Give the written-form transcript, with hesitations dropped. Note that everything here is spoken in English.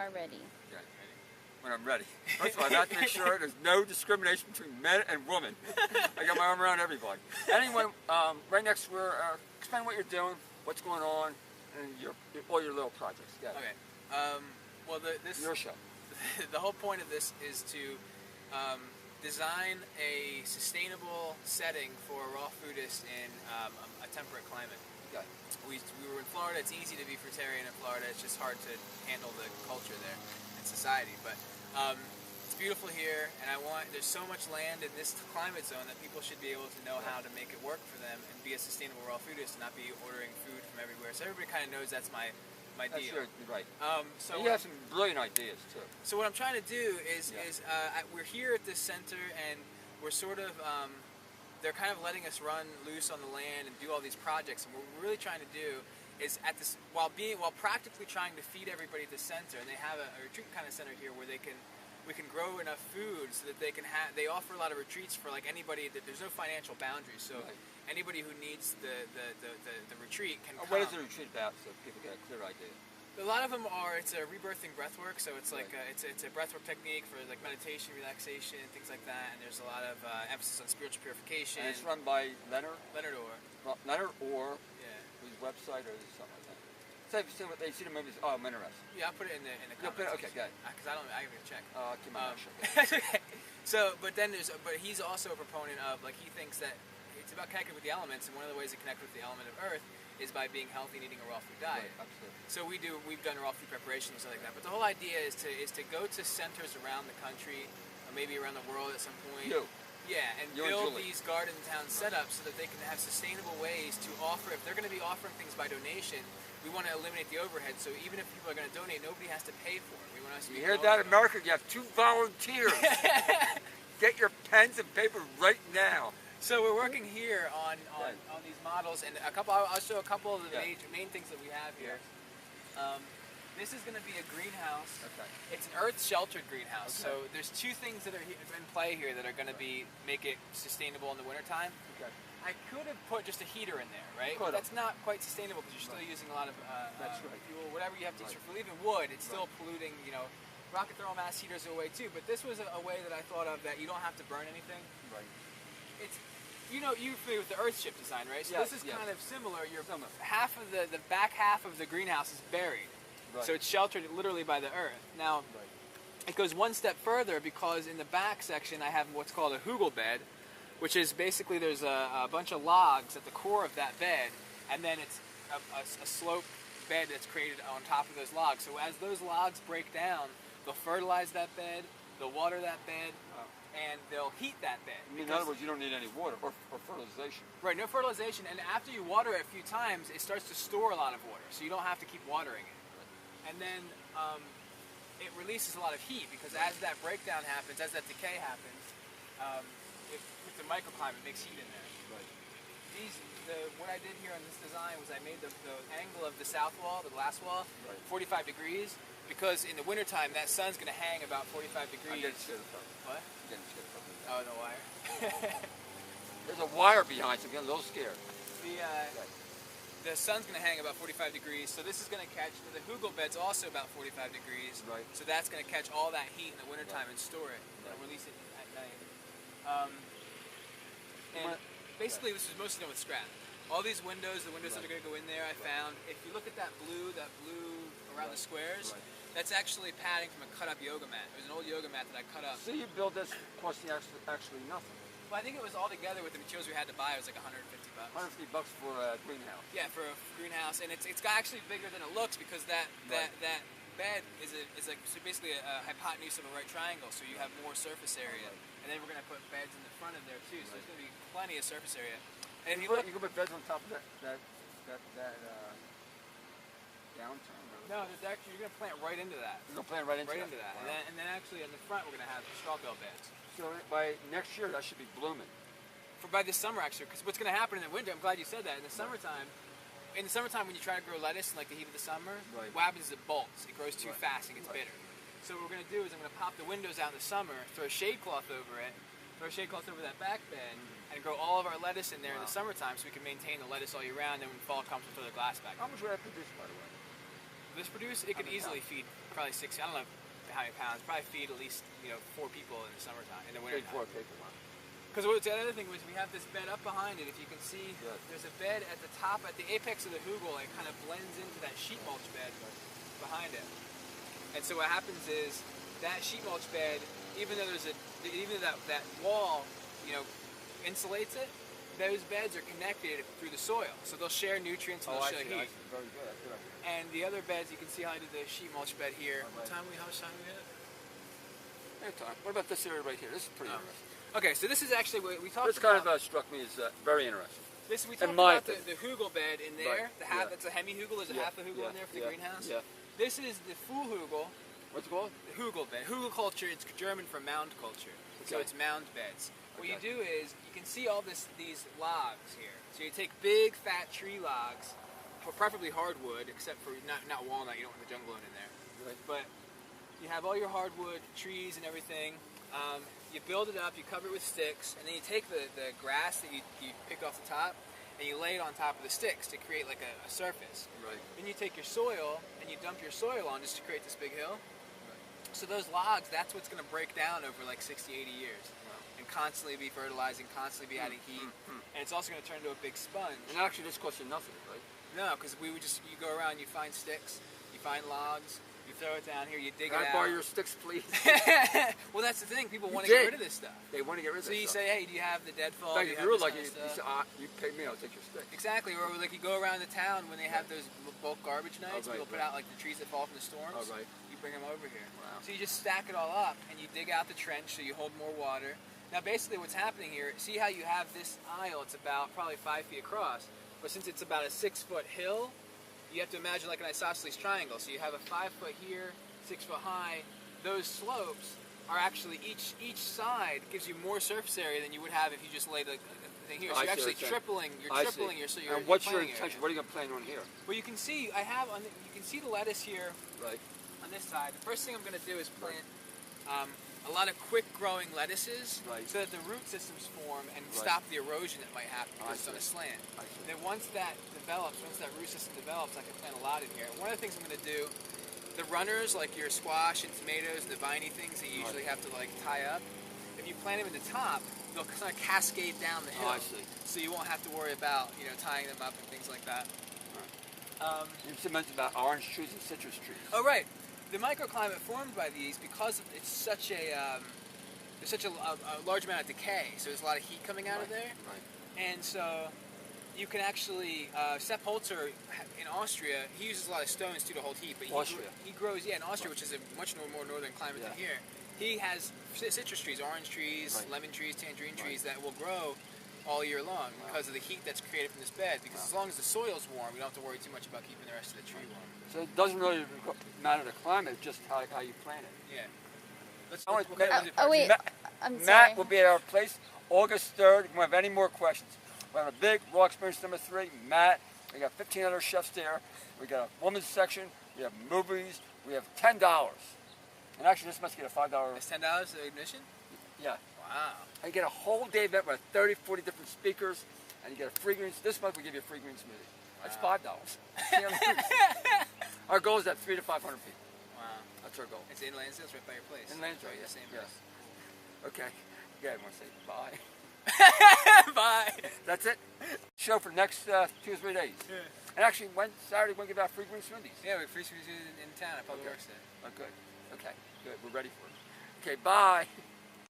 are ready. Yeah. When I'm ready. First of all, I have to make sure there's no discrimination between men and women. I got my arm around everybody. Anyway, right next we're explain what you're doing, what's going on, and all your little projects. Yeah. Okay. Well, this your show. The whole point of this is to design a sustainable setting for raw foodists in a temperate climate. Okay. We were in Florida. It's easy to be fruitarian in Florida. It's just hard to handle the culture there and society. But it's beautiful here, and there's so much land in this climate zone that people should be able to know how to make it work for them and be a sustainable raw foodist and not be ordering food from everywhere. So everybody kind of knows that's my deal. Right. So and you have some brilliant ideas too. So what I'm trying to do is we're here at this center, and we're sort of they're kind of letting us run loose on the land and do all these projects. And what we're really trying to do is while practically trying to feed everybody at the center, and they have a retreat kind of center here where we can grow enough food so that they offer a lot of retreats for like anybody that there's no financial boundaries. So anybody who needs the retreat can come. What is the retreat about so people get a clear idea? A lot of them it's a rebirthing breathwork, so it's like it's a breathwork technique for like meditation, relaxation, things like that. And there's a lot of emphasis on spiritual purification. And it's run by Leonard Orr. Leonard Orr. Yeah. Whose website or something like that. So what they see the movies. Oh, I'm interested. Yeah, I'll put it in the comments. Okay, good. Because I have to check. Keep my mouth shut. Okay. So, but he's also a proponent of like he thinks that it's about connecting with the elements, and one of the ways to connect with the element of earth is by being healthy and eating a raw food diet. Right, absolutely. So we've done raw food preparation and stuff like that. But the whole idea is to go to centers around the country, or maybe around the world at some point. Yeah, and build these garden town setups so that they can have sustainable ways to offer. If they're going to be offering things by donation, we want to eliminate the overhead. So even if people are going to donate, nobody has to pay for it. We want to. You hear that, America? You have 2 volunteers. Get your pens and paper right now. So we're working here on these models, and I'll show a couple of the main things that we have here. This is going to be a greenhouse. Okay. It's an earth-sheltered greenhouse. Okay. So there's 2 things that are in play here that are going to make it sustainable in the wintertime. Okay. I could have put just a heater in there, right? But that's not quite sustainable because you're still using a lot of fuel, whatever you have to use for fuel. Even wood, it's still polluting. Rocket thermal mass heaters are a way too. But this was a way that I thought of that you don't have to burn anything. Right. It's you're familiar with the Earthship design, right? So this is kind of similar. Half of the back half of the greenhouse is buried, so it's sheltered literally by the earth. Now, it goes one step further because in the back section I have what's called a hugel bed, which is basically there's a bunch of logs at the core of that bed, and then it's a slope bed that's created on top of those logs. So as those logs break down, they'll fertilize that bed, they'll water that bed. And they'll heat that bed. In other words, you don't need any water or fertilization. Right, no fertilization. And after you water it a few times, it starts to store a lot of water, so you don't have to keep watering it. And then it releases a lot of heat because as that breakdown happens, as that decay happens, with the microclimate, it makes heat in there. Right. What I did here on this design was I made the angle of the south wall, the glass wall, 45 degrees. Because in the wintertime, that sun's going to hang about 45 degrees. I'm getting scared of What? I'm getting scared of Oh, the wire. There's a wire behind, so I'm getting a little scared. The sun's going to hang about 45 degrees, so this is going to catch, the hugel bed's also about 45 degrees, so that's going to catch all that heat in the wintertime and store it, and release it at night. And basically, this was mostly done with scrap. All these windows, the windows that are going to go in there, I found, if you look at that blue around the squares, that's actually padding from a cut-up yoga mat. It was an old yoga mat that I cut up. So you built this costing actually nothing? Well, I think it was all together with the materials we had to buy. It was like $150. $150 for a greenhouse. Yeah, for a greenhouse, and it's actually bigger than it looks because that bed is basically a hypotenuse of a right triangle, so you have more surface area. And then we're going to put beds in the front of there too, so there's going to be plenty of surface area. And if you look, you can put beds on top of that downturn. No, you're going to plant right into that. You're going to plant right into that. Wow. And then actually in the front we're going to have straw bale beds. So by next year that should be blooming. By this summer actually, because what's going to happen in the winter, I'm glad you said that, in the summertime when you try to grow lettuce in like the heat of the summer, what happens is it bolts. It grows too fast and gets bitter. So what we're going to do is I'm going to pop the windows out in the summer, throw a shade cloth over it, throw a shade cloth over that back bed, and grow all of our lettuce in there in the summertime so we can maintain the lettuce all year round, and when fall comes we'll throw the glass back. How much would I produce, by the way? This produce, it could easily feed probably 60, I don't know how many pounds, probably feed at least 4 people in the summertime, in the winter time. Because the other thing was we have this bed up behind it. If you can see, there's a bed at the top, at the apex of the hugel. It kind of blends into that sheet mulch bed behind it. And so what happens is that sheet mulch bed, even though that wall, insulates it, those beds are connected through the soil. So they'll share nutrients and they'll share heat. Very good. That's good. And the other beds, you can see how I did the sheet mulch bed here. How much time we have? Anytime. What about this area right here? This is pretty interesting. Okay, so this is actually what we talked about. This kind of struck me as very interesting. We talked about the hugel bed in there. Right. That's a hemi-hugel. There's a half a hugel in there for the greenhouse. Yeah. This is the full hugel. What's it called? The hugel bed. Hugel culture, it's German for mound culture. Okay. So it's mound beds. What you do is, you can see all these logs here. So you take big, fat tree logs, preferably hardwood, except for not walnut, you don't want the jungle in there. Right. But you have all your hardwood, trees and everything. You build it up, you cover it with sticks, and then you take the grass that you pick off the top, and you lay it on top of the sticks to create like a surface. Right. Then you take your soil, and you dump your soil on just to create this big hill. Right. So those logs, that's what's going to break down over like 60, 80 years. And constantly be fertilizing, constantly be adding heat, and it's also going to turn into a big sponge. And actually this costs you nothing, right? No, because you go around, you find sticks, you find logs, you throw it down here, you dig it out. Can I borrow your sticks, please? Well, that's the thing, people want to get rid of this stuff. They want to get rid of this stuff. So you say, hey, do you have the deadfall? You say, you pay me, I'll take your stick. Exactly, or like you go around the town when they have those bulk garbage nights, people put out like the trees that fall from the storms. Oh, right. You bring them over here. Wow. So you just stack it all up, and you dig out the trench so you hold more water. Now basically what's happening here, see how you have this aisle, it's about probably 5 feet across, but since it's about a 6-foot hill, you have to imagine like an isosceles triangle. So you have a 5-foot here, 6-foot high. Those slopes are actually, each side gives you more surface area than you would have if you just laid a thing here. So you're actually tripling your And what's your intention? What are you going to plan on here? Well, you can see, you can see the lettuce here on this side. The first thing I'm going to do is plant a lot of quick-growing lettuces so that the root systems form and stop the erosion that might happen because it's on a slant. Then once that develops, once that root system develops, I can plant a lot in here. And one of the things I'm going to do, the runners, like your squash and tomatoes and the viney things that you usually have to like tie up, if you plant them in the top, they'll kind of cascade down the hill. So you won't have to worry about tying them up and things like that. You mentioned about orange trees and citrus trees. Oh, right. The microclimate formed by these, because it's such a there's such a large amount of decay, so there's a lot of heat coming out of there, and so you can actually Sepp Holzer in Austria, he uses a lot of stones too to hold heat, but he grows in Austria, which is a much more northern climate than here. He has citrus trees, orange trees, lemon trees, tangerine trees that will grow all year long because of the heat that's created from this bed. Because as long as the soil's warm, we don't have to worry too much about keeping the rest of the tree warm. So it doesn't really matter the climate, just how you plant it. Yeah. Wait, I'm sorry. Matt will be at our place August 3rd. If you have any more questions, we have a big Raw Experience number 3. Matt, we got 15 other chefs there. We got a women's section. We have movies. We have $10. And actually, this must get a $5. It's $10 the admission? Yeah. Wow. And you get a whole day event with 30, 40 different speakers, and you get a free green. This month we give you a free green smoothie. That's $5. Our goal is at 300 to 500 people. Wow. That's our goal. It's in Lansdale, it's right by your place. In Lansdale, the same place. Okay. Yeah, I want to say bye. Bye. That's it. Show for next 2 or 3 days. Yeah. And actually, Saturday we're going to give out free green smoothies. Yeah, we have free smoothies in town at Public Works Day. Oh, good. Okay, good. We're ready for it. Okay, bye.